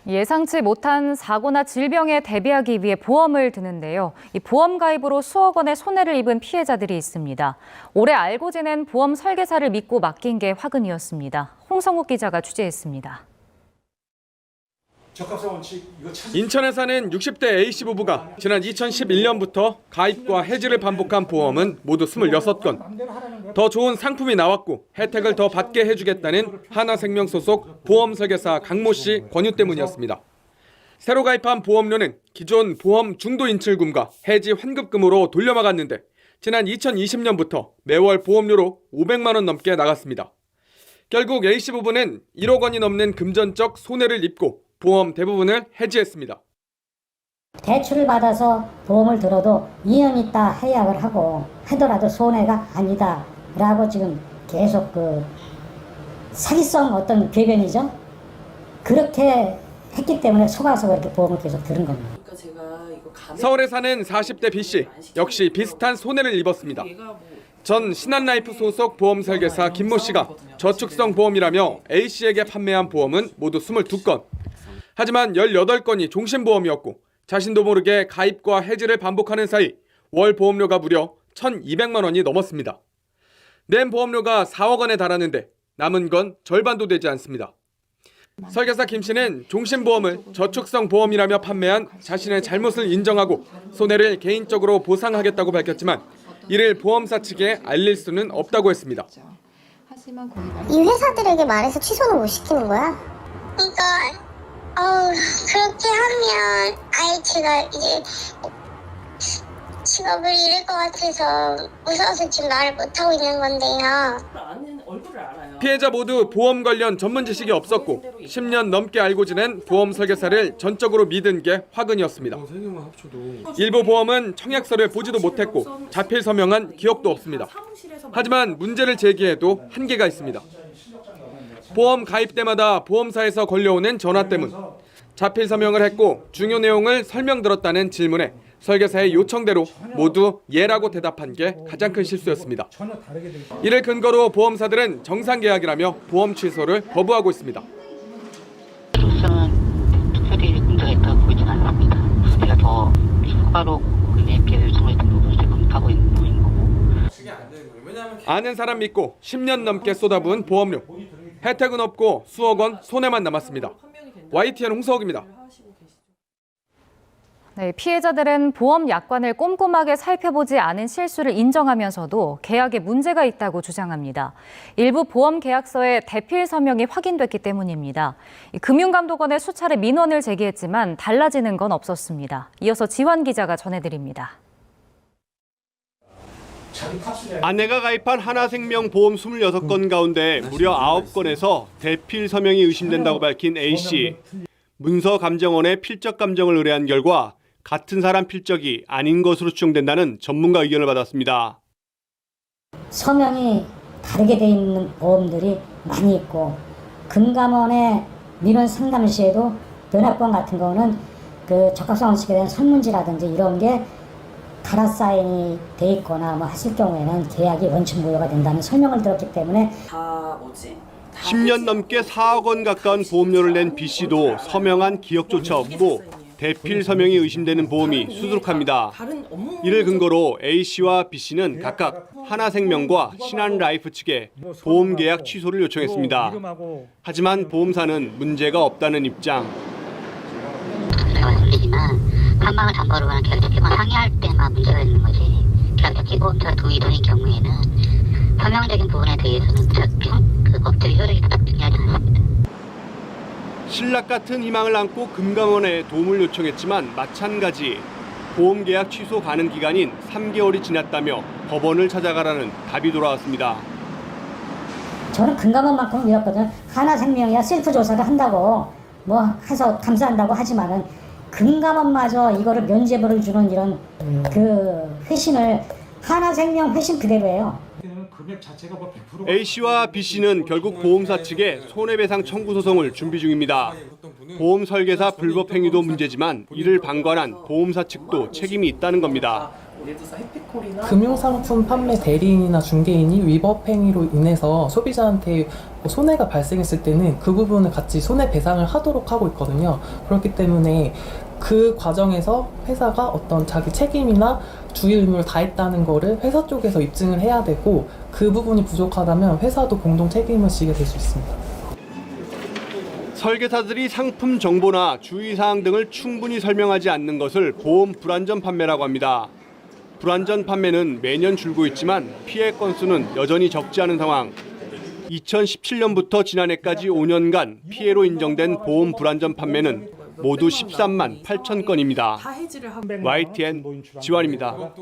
예상치 못한 사고나 질병에 대비하기 위해 보험을 드는데요. 이 보험 가입으로 수억 원의 손해를 입은 피해자들이 있습니다. 오래 알고 지낸 보험 설계사를 믿고 맡긴 게 화근이었습니다. 홍성욱 기자가 취재했습니다. 인천에 사는 60대 A씨 부부가 지난 2011년부터 가입과 해지를 반복한 보험은 모두 26건. 더 좋은 상품이 나왔고 혜택을 더 받게 해주겠다는 하나생명 소속 보험 설계사 강모 씨 권유 때문이었습니다. 새로 가입한 보험료는 기존 보험 중도 인출금과 해지 환급금으로 돌려막았는데 지난 2020년부터 매월 보험료로 500만 원 넘게 나갔습니다. 결국 A씨 부부는 1억 원이 넘는 금전적 손해를 입고 보험 대부분을 해지했습니다. 대출을 받아서 보험을 들어도 2년 있다 해약을 하고 하더라도 손해가 아니다라고 지금 계속 사기성 어떤 궤변이죠. 그렇게 했기 때문에 속아서 그렇게 보험을 계속 들은 겁니다. 서울에 사는 40대 B씨 역시 비슷한 손해를 입었습니다. 전 신한라이프 소속 보험 설계사 김모 씨가 저축성 보험이라며 A씨에게 판매한 보험은 모두 22건. 하지만 18건이 종신보험이었고 자신도 모르게 가입과 해지를 반복하는 사이 월 보험료가 무려 1,200만 원이 넘었습니다. 낸 보험료가 4억 원에 달하는데 남은 건 절반도 되지 않습니다. 설계사 김 씨는 종신보험을 저축성 보험이라며 판매한 자신의 잘못을 인정하고 손해를 개인적으로 보상하겠다고 밝혔지만 이를 보험사 측에 알릴 수는 없다고 했습니다. 이 회사들에게 말해서 취소는 못 시키는 거야? 그러니까 그렇게 하면 아예 제가 이제 직업을 잃을 것 같아서 무서워서 지금 말을 못하고 있는 건데요. 피해자 모두 보험 관련 전문 지식이 없었고 10년 넘게 알고 지낸 보험 설계사를 전적으로 믿은 게 화근이었습니다. 일부 보험은 청약서를 보지도 못했고 자필 서명한 기억도 없습니다. 하지만 문제를 제기해도 한계가 있습니다. 보험 가입 때마다 보험사에서 걸려오는 전화 때문, 자필 서명을 했고 중요 내용을 설명들었다는 질문에 설계사의 요청대로 모두 예라고 대답한 게 가장 큰 실수였습니다. 이를 근거로 보험사들은 정상 계약이라며 보험 취소를 거부하고 있습니다. 저는 특별히 문제가 있다고 보이진 않습니다. 제가 더 추가로 국민의 피해를 초래했던 부분을 지금 하고 있는 부분인 거고. 아는 사람 믿고 10년 넘게 쏟아부은 보험료. 혜택은 없고 수억 원 손해만 남았습니다. YTN 홍서욱입니다. 네, 피해자들은 보험 약관을 꼼꼼하게 살펴보지 않은 실수를 인정하면서도 계약에 문제가 있다고 주장합니다. 일부 보험 계약서에 대필 서명이 확인됐기 때문입니다. 금융감독원에 수차례 민원을 제기했지만 달라지는 건 없었습니다. 이어서 지환 기자가 전해드립니다. 아내가 가입한 하나생명 보험 26건 가운데 무려 9건에서 대필 서명이 의심된다고 밝힌 A씨. 문서감정원에 필적 감정을 의뢰한 결과 같은 사람 필적이 아닌 것으로 추정된다는 전문가 의견을 받았습니다. 서명이 다르게 돼 있는 보험들이 많이 있고 금감원의 민원 상담 시에도 변압권 같은 거는 적합성 원칙에 대한 설문지라든지 이런 게 가라 사인이 돼 있거나 했을 경우에는 계약이 원칙 무효가 된다는 설명을 들었기 때문에 10년 넘게 4억 원 가까운 보험료를 낸 B씨도 서명한 기억조차 없고 대필 서명이 의심되는 보험이 수두룩합니다. 이를 근거로 A씨와 B씨는 각각 하나생명과 신한라이프 측에 보험 계약 취소를 요청했습니다. 하지만 보험사는 문제가 없다는 입장. 한방을 담보로 가는 계약적기관 항의할 때만 문제가 있는 거지. 계약적기 보험료가 동일인 경우에는 서명적인 부분에 대해서는 법적 효력이 그닥 중요하지 않습니다. 신락 같은 희망을 안고 금감원에 도움을 요청했지만 마찬가지 보험 계약 취소 가능 기간인 3개월이 지났다며 법원을 찾아가라는 답이 돌아왔습니다. 저는 금감원만큼 믿었거든요. 하나생명이야 셀프 조사를 한다고 해서 감사한다고 하지만은 금감원마저 이거를 면죄부를 주는 이런 회신을 하나생명 회신 그대로예요. A씨와 B씨는 결국 보험사 측에 손해배상 청구 소송을 준비 중입니다. 보험 설계사 불법 행위도 문제지만 이를 방관한 보험사 측도 책임이 있다는 겁니다. 금융상품 판매 대리인이나 중개인이 위법 행위로 인해서 소비자한테 손해가 발생했을 때는 그 부분을 같이 손해배상을 하도록 하고 있거든요. 그렇기 때문에 그 과정에서 회사가 어떤 자기 책임이나 주의 의무를 다했다는 거를 회사 쪽에서 입증을 해야 되고, 그 부분이 부족하다면 회사도 공동 책임을 지게 될 수 있습니다. 설계사들이 상품 정보나 주의사항 등을 충분히 설명하지 않는 것을 보험 불완전 판매라고 합니다. 불완전 판매는 매년 줄고 있지만 피해 건수는 여전히 적지 않은 상황. 2017년부터 지난해까지 5년간 피해로 인정된 보험 불완전 판매는 모두 13만 8천 건입니다. YTN 지환입니다.